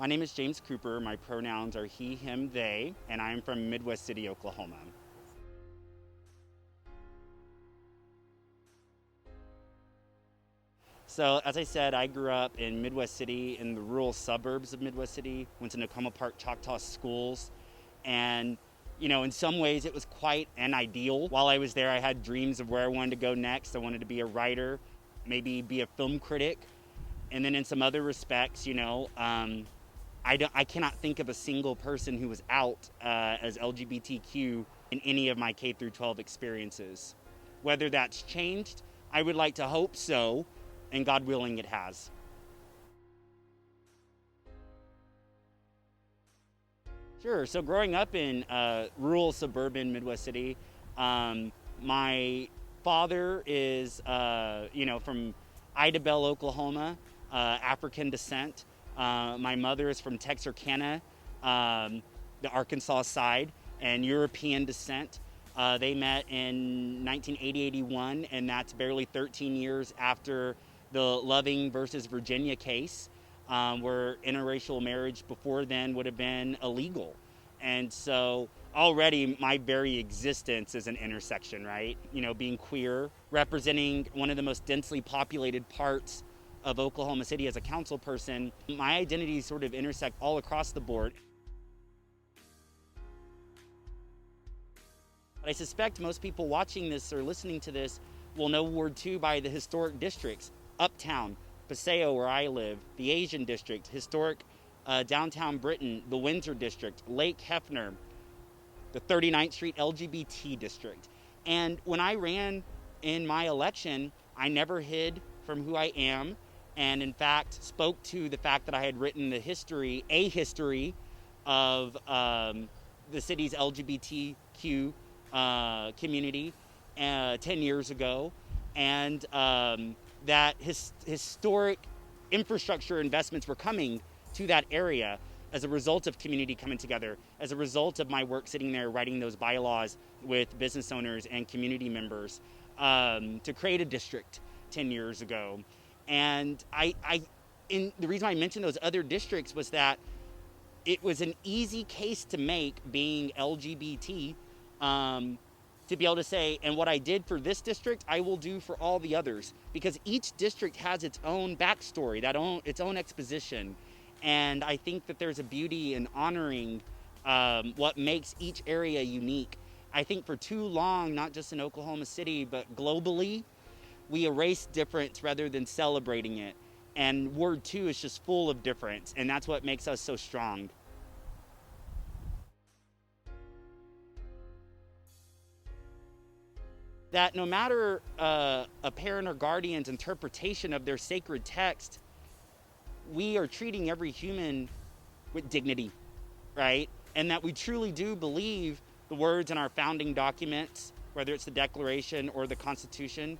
My name is James Cooper. My pronouns are he, him, they, and I am from Midwest City, Oklahoma. So, as I said, I grew up in Midwest City, in the rural suburbs of Midwest City, went to Nakoma Park Choctaw schools, and in some ways it was quite an ideal. While I was there, I had dreams of where I wanted to go next. I wanted to be a writer, maybe be a film critic, and then in some other respects, I cannot think of a single person who was out as LGBTQ in any of my K through 12 experiences. Whether that's changed, I would like to hope so, and God willing, it has. Sure. So growing up in rural suburban Midwest City, my father is, from Idabel, Oklahoma, African descent. My mother is from Texarkana, the Arkansas side, and European descent. They met in 1980-81, and that's barely 13 years after the Loving versus Virginia case, where interracial marriage before then would have been illegal. And so already my very existence is an intersection, right? Being queer, representing one of the most densely populated parts of Oklahoma City as a council person, my identities sort of intersect all across the board. But I suspect most people watching this or listening to this will know Ward 2 by the historic districts: Uptown, Paseo, where I live, the Asian District, historic downtown Britain, the Windsor District, Lake Hefner, the 39th Street LGBT District. And when I ran in my election, I never hid from who I am, and in fact spoke to the fact that I had written a history of the city's LGBTQ community 10 years ago, and that historic infrastructure investments were coming to that area as a result of community coming together, as a result of my work sitting there writing those bylaws with business owners and community members to create a district 10 years ago. And the reason I mentioned those other districts was that it was an easy case to make, being LGBT, to be able to say, and what I did for this district, I will do for all the others, because each district has its own backstory, its own exposition. And I think that there's a beauty in honoring what makes each area unique. I think for too long, not just in Oklahoma City, but globally, we erase difference rather than celebrating it. And Word 2 is just full of difference, and that's what makes us so strong. That no matter a parent or guardian's interpretation of their sacred text, we are treating every human with dignity, right? And that we truly do believe the words in our founding documents, whether it's the Declaration or the Constitution.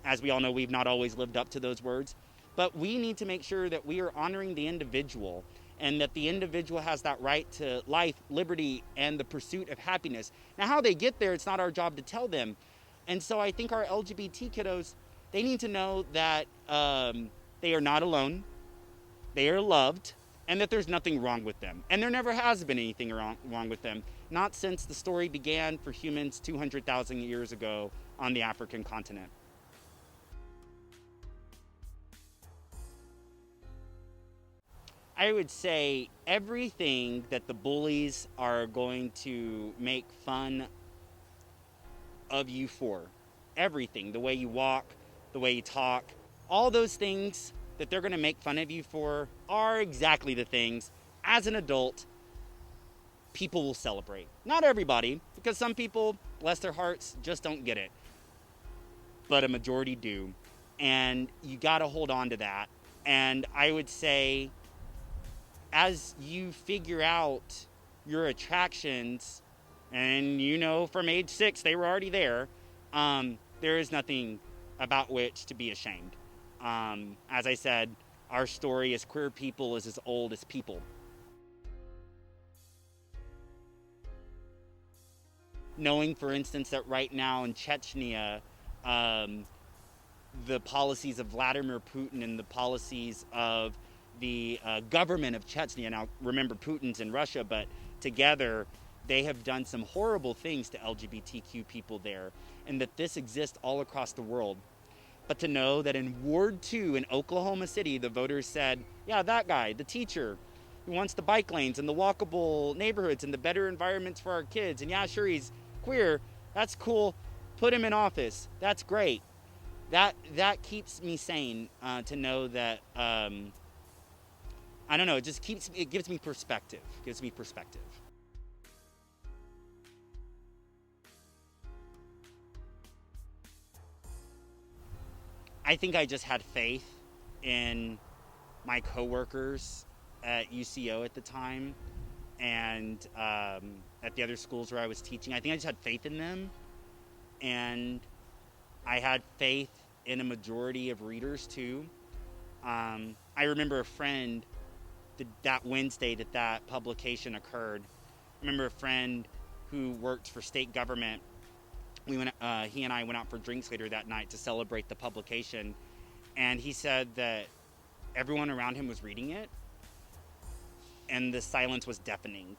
As we all know, we've not always lived up to those words. But we need to make sure that we are honoring the individual, and that the individual has that right to life, liberty, and the pursuit of happiness. Now, how they get there, it's not our job to tell them. And so I think our LGBT kiddos, they need to know that they are not alone, they are loved, and that there's nothing wrong with them. And there never has been anything wrong with them, not since the story began for humans 200,000 years ago on the African continent. I would say everything that the bullies are going to make fun of you for, everything, the way you walk, the way you talk, all those things that they're going to make fun of you for are exactly the things, as an adult, people will celebrate. Not everybody, because some people, bless their hearts, just don't get it. But a majority do. And you got to hold on to that. And I would say, as you figure out your attractions, and from age 6 they were already there, there is nothing about which to be ashamed. As I said, our story as queer people is as old as people. Knowing, for instance, that right now in Chechnya, the policies of Vladimir Putin and the policies of the government of Chechnya. Now, remember, Putin's in Russia, but together they have done some horrible things to LGBTQ people there, and that this exists all across the world. But to know that in Ward 2 in Oklahoma City, the voters said, yeah, that guy, the teacher, who wants the bike lanes and the walkable neighborhoods and the better environments for our kids, and yeah, sure, he's queer, that's cool, put him in office, that's great. That keeps me sane, to know that, I don't know, it gives me perspective, I think I just had faith in my coworkers at UCO at the time, and at the other schools where I was teaching. I think I just had faith in them, and I had faith in a majority of readers too. I remember a friend that Wednesday that publication occurred. I remember a friend who worked for state government. He and I went out for drinks later that night to celebrate the publication, and he said that everyone around him was reading it, and the silence was deafening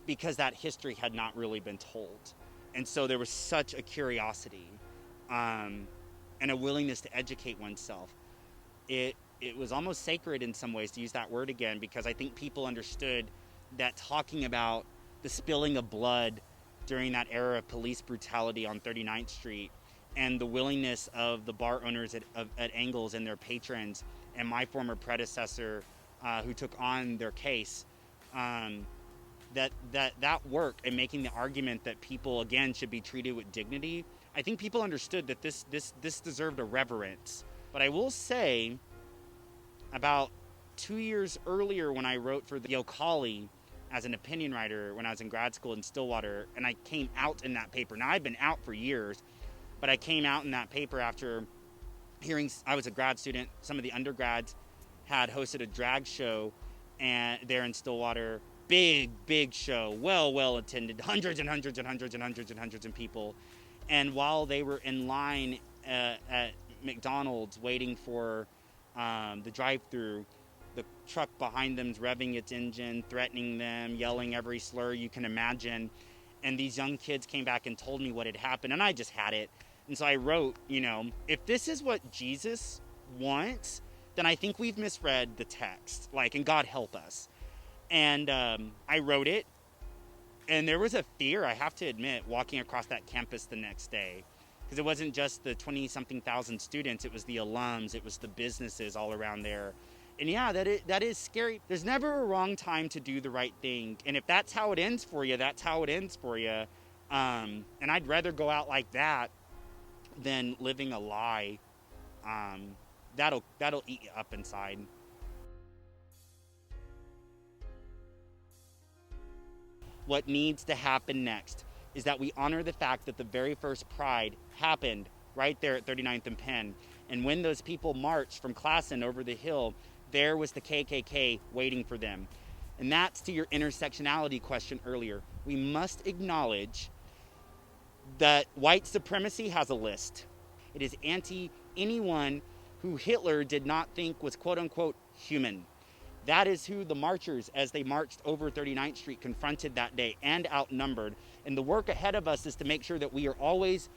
because that history had not really been told. And so there was such a curiosity, and a willingness to educate oneself. It was almost sacred in some ways, to use that word again, because I think people understood that talking about the spilling of blood during that era of police brutality on 39th Street, and the willingness of the bar owners at Angles and their patrons, and my former predecessor who took on their case, that work and making the argument that people, again, should be treated with dignity. I think people understood that this deserved a reverence. But I will say, about 2 years earlier, when I wrote for the Yokali as an opinion writer when I was in grad school in Stillwater, and I came out in that paper. Now, I've been out for years, but I came out in that paper after hearing, I was a grad student, some of the undergrads had hosted a drag show there in Stillwater. Big show, well attended, hundreds of people. And while they were in line at McDonald's waiting for the drive-through, the truck behind them's revving its engine, threatening them, yelling every slur you can imagine. And these young kids came back and told me what had happened, and I just had it. And so I wrote, if this is what Jesus wants, then I think we've misread the text, and God help us. And I wrote it, and there was a fear, I have to admit, walking across that campus the next day. Because it wasn't just the 20-something thousand students, it was the alums, it was the businesses all around there. And yeah, that is scary. There's never a wrong time to do the right thing. And if that's how it ends for you, that's how it ends for you. And I'd rather go out like that than living a lie. That'll eat you up inside. What needs to happen next is that we honor the fact that the very first Pride happened right there at 39th and Penn. And when those people marched from Classen over the hill, there was the KKK waiting for them. And that's to your intersectionality question earlier. We must acknowledge that white supremacy has a list. It is anti-anyone who Hitler did not think was quote-unquote human. That is who the marchers, as they marched over 39th Street, confronted that day, and outnumbered. And the work ahead of us is to make sure that we are always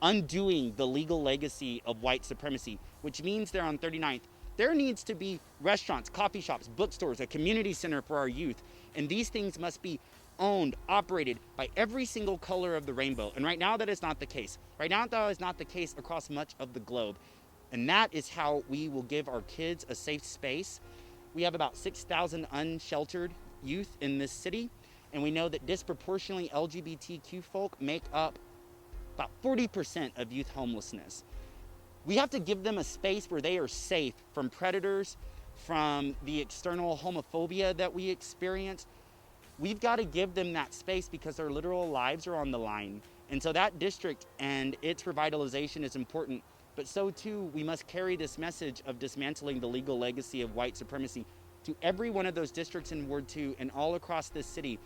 undoing the legal legacy of white supremacy, which means there on 39th, there needs to be restaurants, coffee shops, bookstores, a community center for our youth. And these things must be owned, operated by every single color of the rainbow. And right now that is not the case. Right now that is not the case across much of the globe. And that is how we will give our kids a safe space. We have about 6,000 unsheltered youth in this city, and we know that disproportionately LGBTQ folk make up about 40% of youth homelessness. We have to give them a space where they are safe from predators, from the external homophobia that we experience. We've got to give them that space because their literal lives are on the line. And so that district and its revitalization is important. But so too, we must carry this message of dismantling the legal legacy of white supremacy to every one of those districts in Ward 2 and all across this city.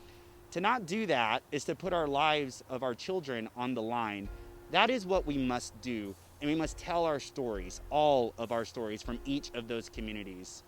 To not do that is to put our lives of our children on the line. That is what we must do. And we must tell our stories, all of our stories from each of those communities.